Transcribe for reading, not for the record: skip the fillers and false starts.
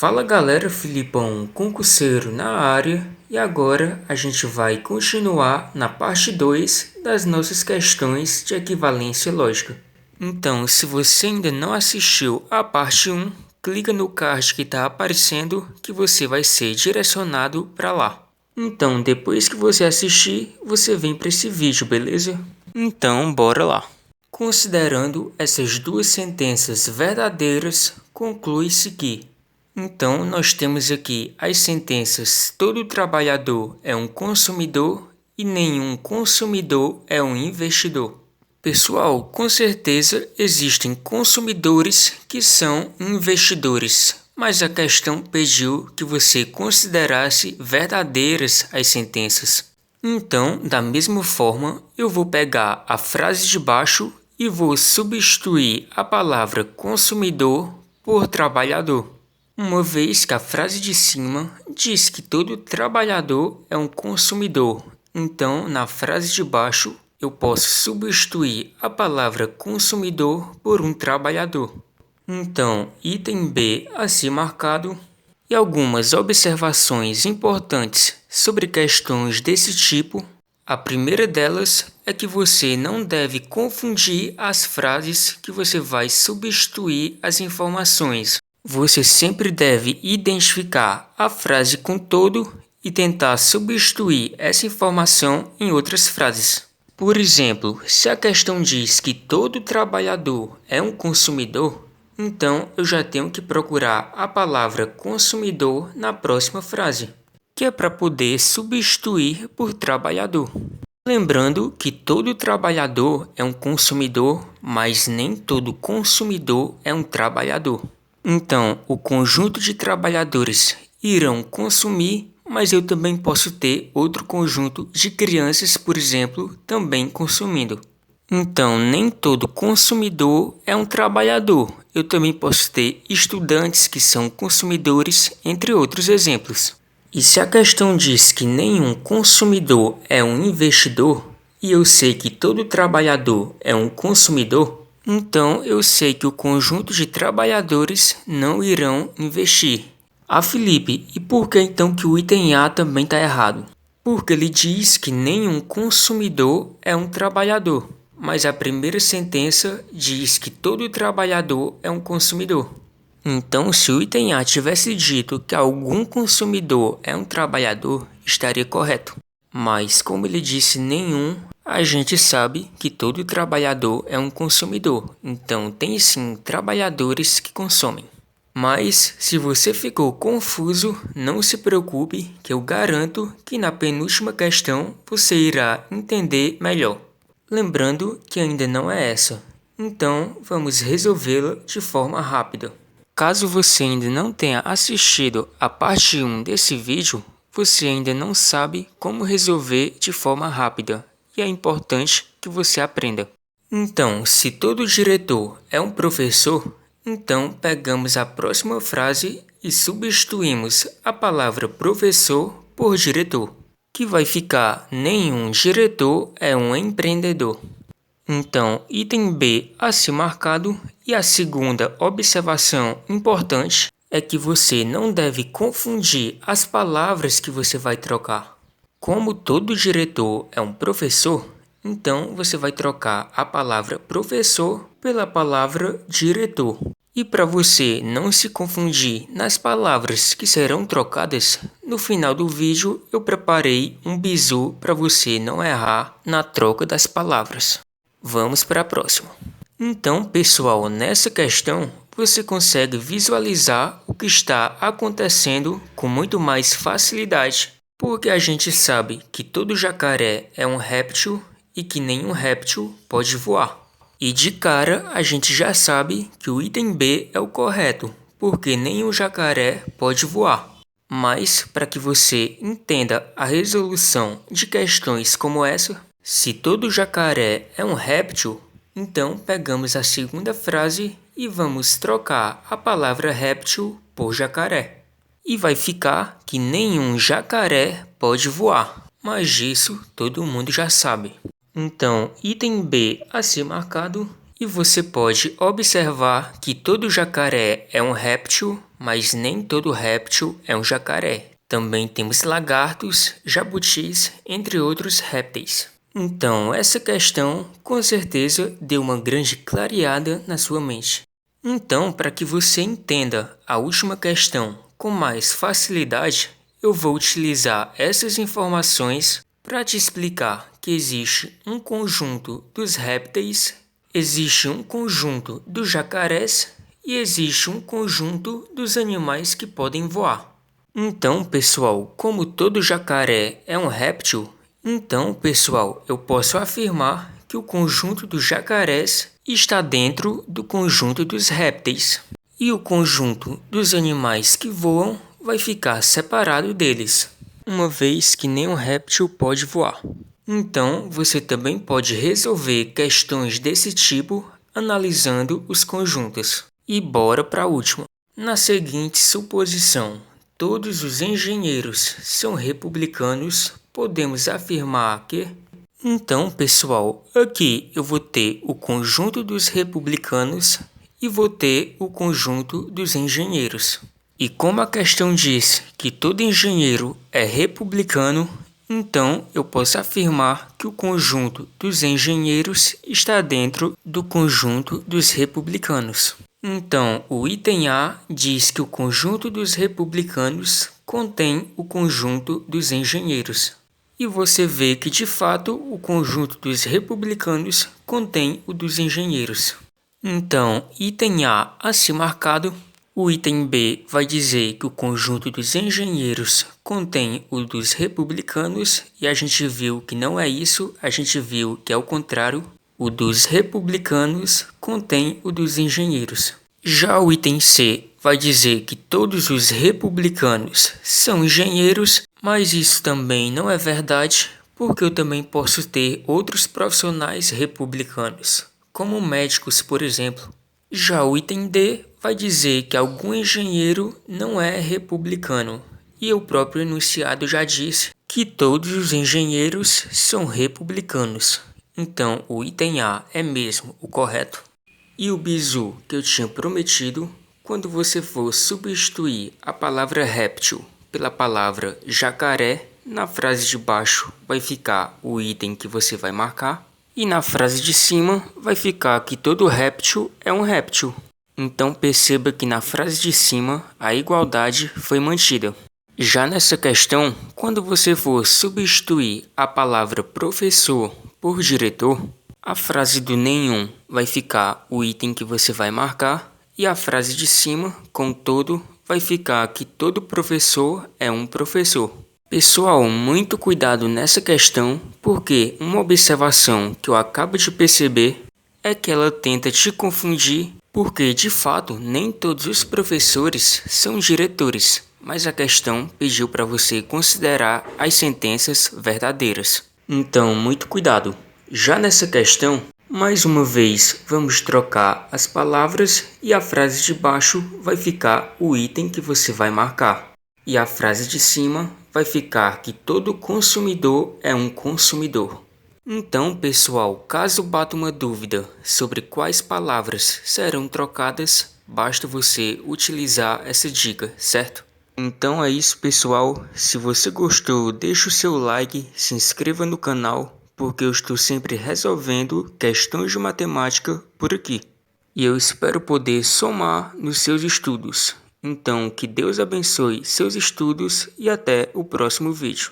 Fala galera, Filipão, concurseiro na área, e agora a gente vai continuar na parte 2 das nossas questões de equivalência lógica. Então, se você ainda não assistiu a parte 1, clica no card que está aparecendo que você vai ser direcionado para lá. Então, depois que você assistir, você vem para esse vídeo, beleza? Então, bora lá. Considerando essas duas sentenças verdadeiras, conclui-se que então, nós temos aqui as sentenças: todo trabalhador é um consumidor e nenhum consumidor é um investidor. Pessoal, com certeza existem consumidores que são investidores, mas a questão pediu que você considerasse verdadeiras as sentenças. Então, da mesma forma, eu vou pegar a frase de baixo e vou substituir a palavra consumidor por trabalhador. Uma vez que a frase de cima diz que todo trabalhador é um consumidor, então na frase de baixo eu posso substituir a palavra consumidor por um trabalhador. Então, item B a ser marcado. E algumas observações importantes sobre questões desse tipo. A primeira delas é que você não deve confundir as frases que você vai substituir as informações. Você sempre deve identificar a frase com todo e tentar substituir essa informação em outras frases. Por exemplo, se a questão diz que todo trabalhador é um consumidor, então eu já tenho que procurar a palavra consumidor na próxima frase, que é para poder substituir por trabalhador. Lembrando que todo trabalhador é um consumidor, mas nem todo consumidor é um trabalhador. Então, o conjunto de trabalhadores irão consumir, mas eu também posso ter outro conjunto de crianças, por exemplo, também consumindo. Então, nem todo consumidor é um trabalhador. Eu também posso ter estudantes que são consumidores, entre outros exemplos. E se a questão diz que nenhum consumidor é um investidor, e eu sei que todo trabalhador é um consumidor, então eu sei que o conjunto de trabalhadores não irão investir. Ah, Felipe, e por que então que o item A também está errado? Porque ele diz que nenhum consumidor é um trabalhador, mas a primeira sentença diz que todo trabalhador é um consumidor. Então, se o item A tivesse dito que algum consumidor é um trabalhador, estaria correto. Mas como ele disse nenhum, a gente sabe que todo trabalhador é um consumidor, então tem sim trabalhadores que consomem. Mas se você ficou confuso, não se preocupe, que eu garanto que na penúltima questão você irá entender melhor. Lembrando que ainda não é essa, então vamos resolvê-la de forma rápida. Caso você ainda não tenha assistido a parte 1 desse vídeo, você ainda não sabe como resolver de forma rápida, e é importante que você aprenda. Então, se todo diretor é um professor, então pegamos a próxima frase e substituímos a palavra professor por diretor, que vai ficar nenhum diretor é um empreendedor. Então, item B a ser marcado, e a segunda observação importante é que você não deve confundir as palavras que você vai trocar. Como todo diretor é um professor, então você vai trocar a palavra professor pela palavra diretor. E para você não se confundir nas palavras que serão trocadas, no final do vídeo eu preparei um bizu para você não errar na troca das palavras. Vamos para a próxima. Então, pessoal, nessa questão você consegue visualizar o que está acontecendo com muito mais facilidade, porque a gente sabe que todo jacaré é um réptil e que nenhum réptil pode voar. E de cara a gente já sabe que o item B é o correto, porque nenhum jacaré pode voar. Mas para que você entenda a resolução de questões como essa, se todo jacaré é um réptil, então pegamos a segunda frase e vamos trocar a palavra réptil por jacaré. E vai ficar que nenhum jacaré pode voar, mas disso todo mundo já sabe. Então, item B a ser marcado, e você pode observar que todo jacaré é um réptil, mas nem todo réptil é um jacaré. Também temos lagartos, jabutis, entre outros répteis. Então, essa questão com certeza deu uma grande clareada na sua mente. Então, para que você entenda a última questão com mais facilidade, eu vou utilizar essas informações para te explicar que existe um conjunto dos répteis, existe um conjunto dos jacarés e existe um conjunto dos animais que podem voar. Então, pessoal, como todo jacaré é um réptil, então, pessoal, eu posso afirmar que o conjunto dos jacarés está dentro do conjunto dos répteis. E o conjunto dos animais que voam vai ficar separado deles, uma vez que nenhum réptil pode voar. Então, você também pode resolver questões desse tipo analisando os conjuntos. E bora para a última. Na seguinte suposição, todos os engenheiros são republicanos, podemos afirmar que... Então, pessoal, aqui eu vou ter o conjunto dos republicanos e vou ter o conjunto dos engenheiros. E como a questão diz que todo engenheiro é republicano, então eu posso afirmar que o conjunto dos engenheiros está dentro do conjunto dos republicanos. Então, o item A diz que o conjunto dos republicanos contém o conjunto dos engenheiros. E você vê que, de fato, o conjunto dos republicanos contém o dos engenheiros. Então, item A assim marcado. O item B vai dizer que o conjunto dos engenheiros contém o dos republicanos. E a gente viu que não é isso, a gente viu que é o contrário. O dos republicanos contém o dos engenheiros. Já o item C vai dizer que todos os republicanos são engenheiros, mas isso também não é verdade, porque eu também posso ter outros profissionais republicanos, como médicos, por exemplo. Já o item D vai dizer que algum engenheiro não é republicano, e o próprio enunciado já disse que todos os engenheiros são republicanos. Então, o item A é mesmo o correto. E o bizu que eu tinha prometido, quando você for substituir a palavra réptil pela palavra jacaré, na frase de baixo vai ficar o item que você vai marcar e na frase de cima vai ficar que todo réptil é um réptil. Então perceba que na frase de cima a igualdade foi mantida. Já nessa questão, quando você for substituir a palavra professor por diretor, a frase do nenhum vai ficar o item que você vai marcar e a frase de cima, com todo, vai ficar que todo professor é um professor. Pessoal, muito cuidado nessa questão, porque uma observação que eu acabo de perceber é que ela tenta te confundir, porque de fato nem todos os professores são diretores, mas a questão pediu para você considerar as sentenças verdadeiras. Então, muito cuidado. Já nessa questão, mais uma vez vamos trocar as palavras e a frase de baixo vai ficar o item que você vai marcar. E a frase de cima vai ficar que todo consumidor é um consumidor. Então, pessoal, caso bata uma dúvida sobre quais palavras serão trocadas, basta você utilizar essa dica, certo? Então é isso, pessoal. Se você gostou, deixa o seu like, se inscreva no canal, porque eu estou sempre resolvendo questões de matemática por aqui. E eu espero poder somar nos seus estudos. Então, que Deus abençoe seus estudos e até o próximo vídeo.